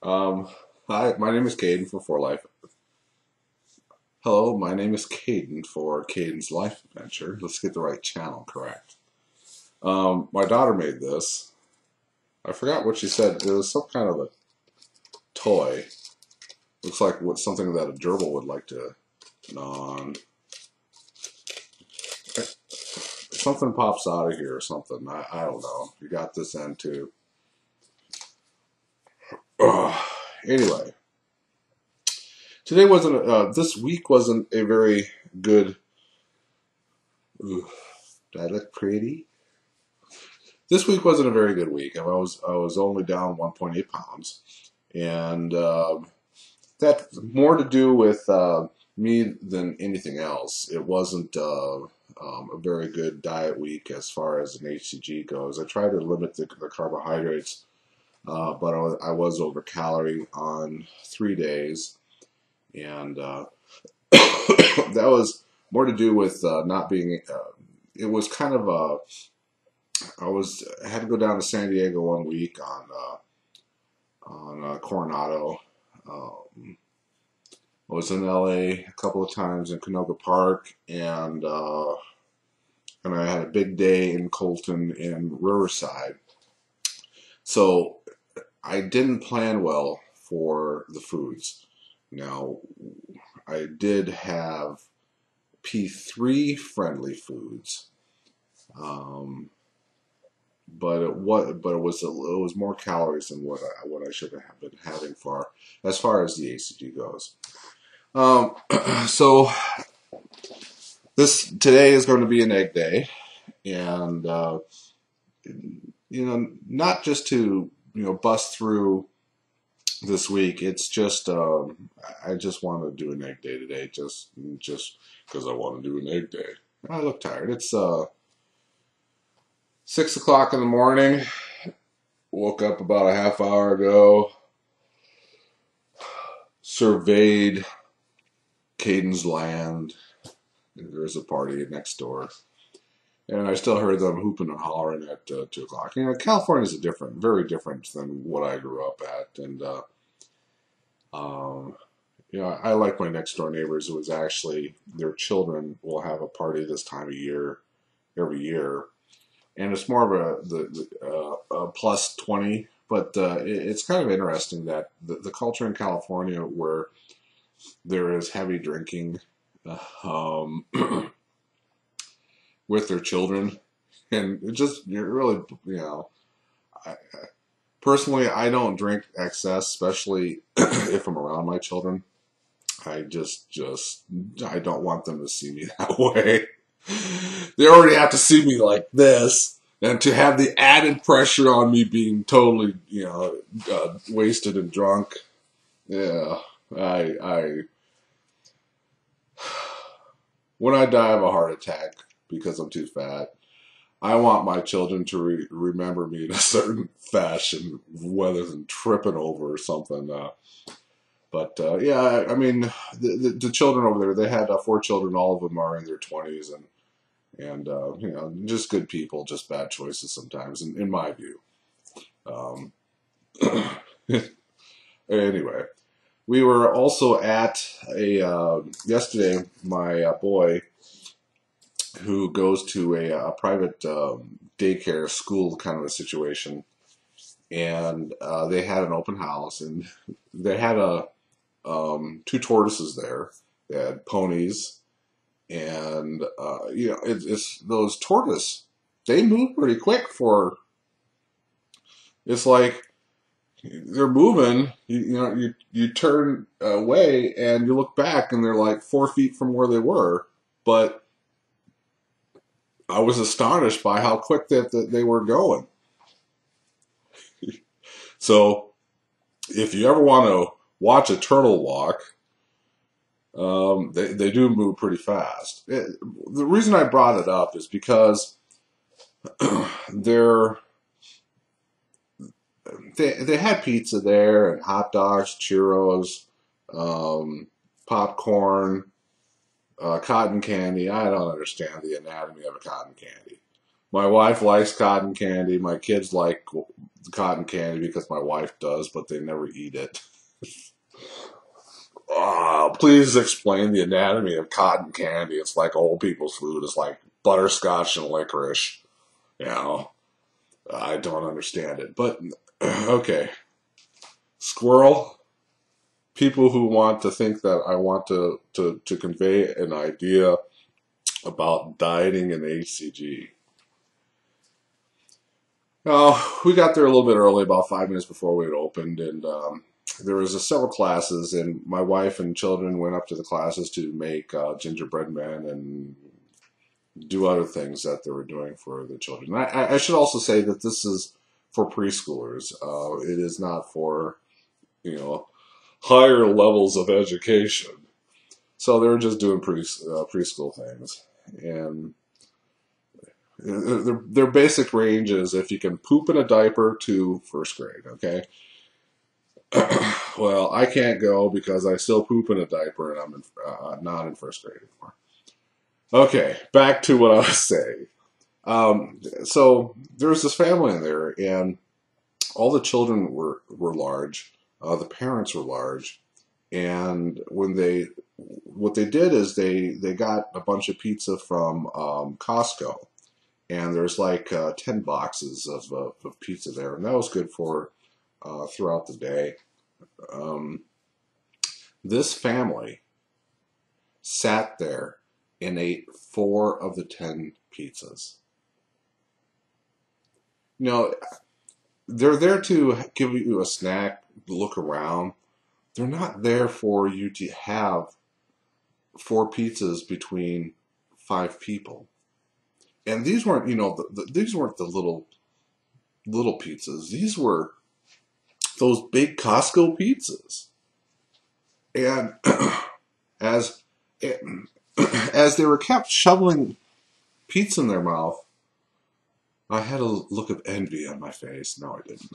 Um, Hi, my name is Caden for For Life. Hello, my name is Caden for Caden's Life Adventure. Let's get the right channel correct. My daughter made this. I forgot what she said. It was some kind of a toy. Looks like something that a gerbil would like to gnaw on. Something pops out of here or something. I don't know. You got this end too. Anyway, this week wasn't a very good. Ooh, did I look pretty? This week wasn't a very good week. I was only down 1.8 pounds, and that more to do with me than anything else. It wasn't a very good diet week as far as an HcG goes. I tried to limit the carbohydrates, but I was over calorie on 3 days, and that was more to do with not being. It was kind of a I had to go down to San Diego 1 week on Coronado. I was in LA a couple of times in Canoga Park, and I had a big day in Colton and Riverside. So I didn't plan well for the foods. Now, I did have P3 friendly foods. But it was more calories than what I should have been having as far as the HcG goes. So today is going to be an egg day, and not just to bust through this week. It's just I just want to do an egg day today, just because I want to do an egg day. I look tired. It's 6 o'clock in the morning. Woke up about a half hour ago. Surveyed Caden's land. There's a party next door. And I still heard them hooping and hollering at 2 o'clock. California is very different than what I grew up at. And, I like my next door neighbors. It was actually their children will have a party this time of year, every year. And it's more of a plus 20, but it's kind of interesting that the culture in California where there is heavy drinking with their children, and you're really, personally, I don't drink excess, especially if I'm around my children. I I don't want them to see me that way. They already have to see me like this, and to have the added pressure on me being totally, wasted and drunk. Yeah, when I die of a heart attack because I'm too fat, I want my children to remember me in a certain fashion, whether than tripping over or something. Yeah, I mean, the children over there, they had 4 children. All of them are in their 20s, and just good people, just bad choices sometimes, in my view. Anyway, we were also at yesterday. My boy, who goes to a private daycare school kind of a situation, and they had an open house, and they had 2 tortoises there. They had ponies. And it's those tortoises. They move pretty quick it's like they're moving. You turn away and you look back and they're like 4 feet from where they were. But I was astonished by how quick that they were going. So if you ever want to watch a turtle walk, they do move pretty fast. The reason I brought it up is because they had pizza there and hot dogs, churros, popcorn, cotton candy. I don't understand the anatomy of a cotton candy. My wife likes cotton candy. My kids like cotton candy because my wife does, but they never eat it. Please explain the anatomy of cotton candy. It's like old people's food. It's like butterscotch and licorice. You know, I don't understand it. But, okay. Squirrel. People who want to think that I want to convey an idea about dieting and HCG. We got there a little bit early, about 5 minutes before we had opened, and there was several classes, and my wife and children went up to the classes to make gingerbread men and do other things that they were doing for the children. I should also say that this is for preschoolers. It is not for, higher levels of education. So they were just doing preschool things. And their basic range is if you can poop in a diaper to first grade, okay? Well, I can't go because I still poop in a diaper and I'm not in first grade anymore. Okay, back to what I was saying. So there was this family in there, and all the children were large. The parents were large, and what they did is they got a bunch of pizza from Costco, and there's like 10 boxes of pizza there, and that was good for throughout the day. This family sat there and ate 4 of the 10 pizzas. They're there to give you a snack, look around. They're not there for you to have 4 pizzas between 5 people. And these weren't, these weren't the little pizzas. These were those big Costco pizzas. And as they were kept shoveling pizza in their mouth, I had a look of envy on my face. No, I didn't.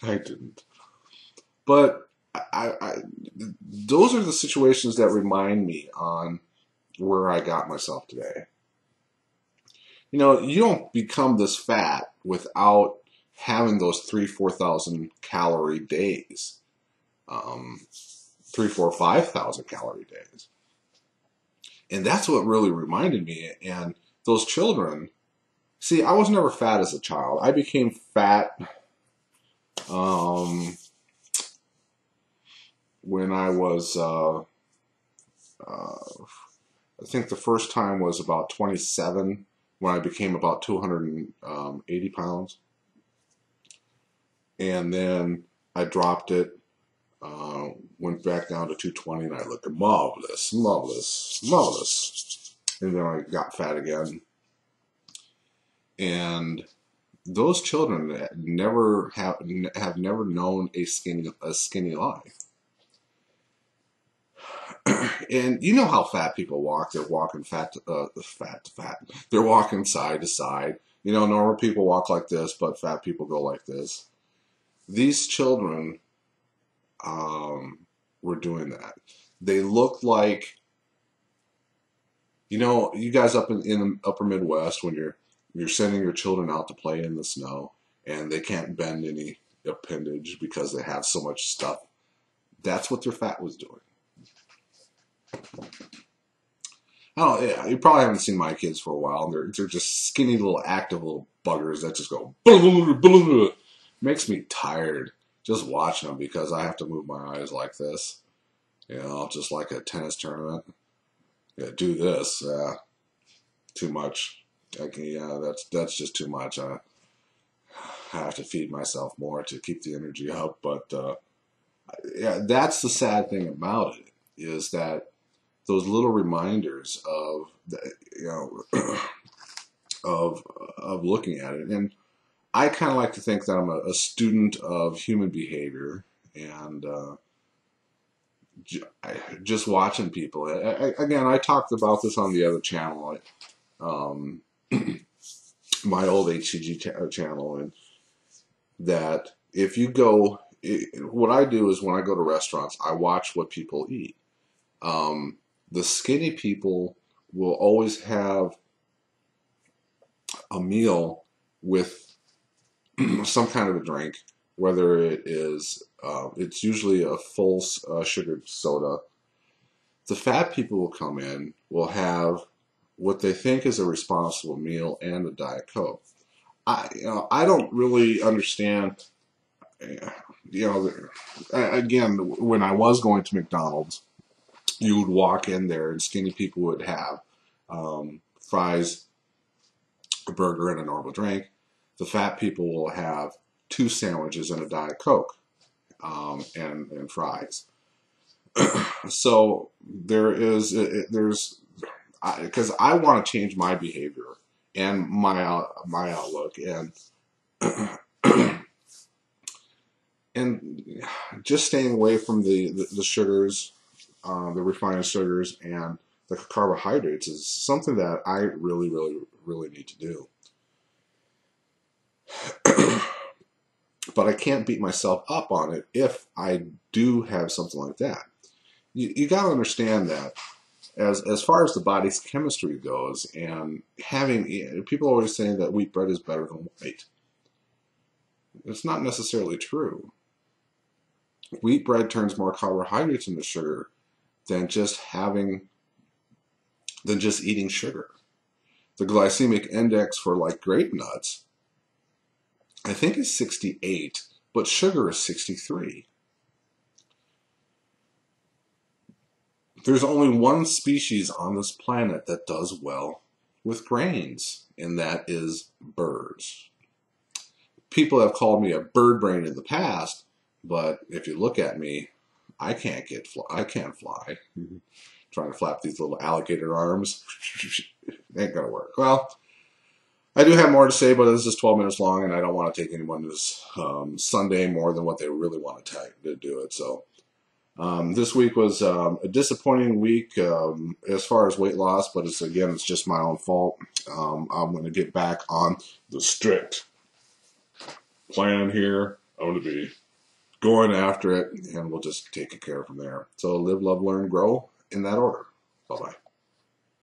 I didn't. But those are the situations that remind me on where I got myself today. You don't become this fat without having those 3,000-4,000 calorie days. 5,000 calorie days. And that's what really reminded me. And those children, see, I was never fat as a child. I became fat when I was, I think the first time was about 27, when I became about 280 pounds. And then I dropped it, went back down to 220, and I looked marvelous. And then I got fat again. And those children have never known a skinny life. And you know how fat people walk. They're walking fat to fat. They're walking side to side. Normal people walk like this, but fat people go like this. These children were doing that. They looked like, you guys up in the upper Midwest, when you're sending your children out to play in the snow and they can't bend any appendage because they have so much stuff. That's what their fat was doing. You probably haven't seen my kids for a while, and they're just skinny little active little buggers that just go makes me tired just watching them, because I have to move my eyes like this, just like a tennis tournament. Yeah, do this, too much. That's just too much. I have to feed myself more to keep the energy up, but yeah, that's the sad thing about it, is that those little reminders of of looking at it. And I kind of like to think that I'm a student of human behavior, and just watching people. Again, I talked about this on the other channel, my old HhCG channel, and that if you go, what I do is when I go to restaurants, I watch what people eat. The skinny people will always have a meal with some kind of a drink, whether it is, it's usually a full sugared soda. The fat people will come in, will have what they think is a responsible meal and a Diet Coke. I don't really understand. Again, when I was going to McDonald's, you would walk in there and skinny people would have fries, a burger, and a normal drink. The fat people will have 2 sandwiches and a Diet Coke and fries. So there's because I want to change my behavior and my outlook and just staying away from the sugars, the refined sugars, and the carbohydrates is something that I really, really, really need to do. But I can't beat myself up on it if I do have something like that. You got to understand that as far as the body's chemistry goes, and having people always saying that wheat bread is better than white. It's not necessarily true. Wheat bread turns more carbohydrates into sugar than just eating sugar. The glycemic index for like grape nuts, I think, is 68, but sugar is 63. There's only one species on this planet that does well with grains, and that is birds. People have called me a bird brain in the past, but if you look at me, I can't fly. Trying to flap these little alligator arms, ain't gonna work. Well, I do have more to say, but this is 12 minutes long, and I don't want to take anyone's Sunday more than what they really want to do it. So this week was a disappointing week as far as weight loss, but it's just my own fault. I'm going to get back on the strict plan here. I'm going to be going after it, and we'll just take care from there. So live, love, learn, grow in that order. Bye-bye.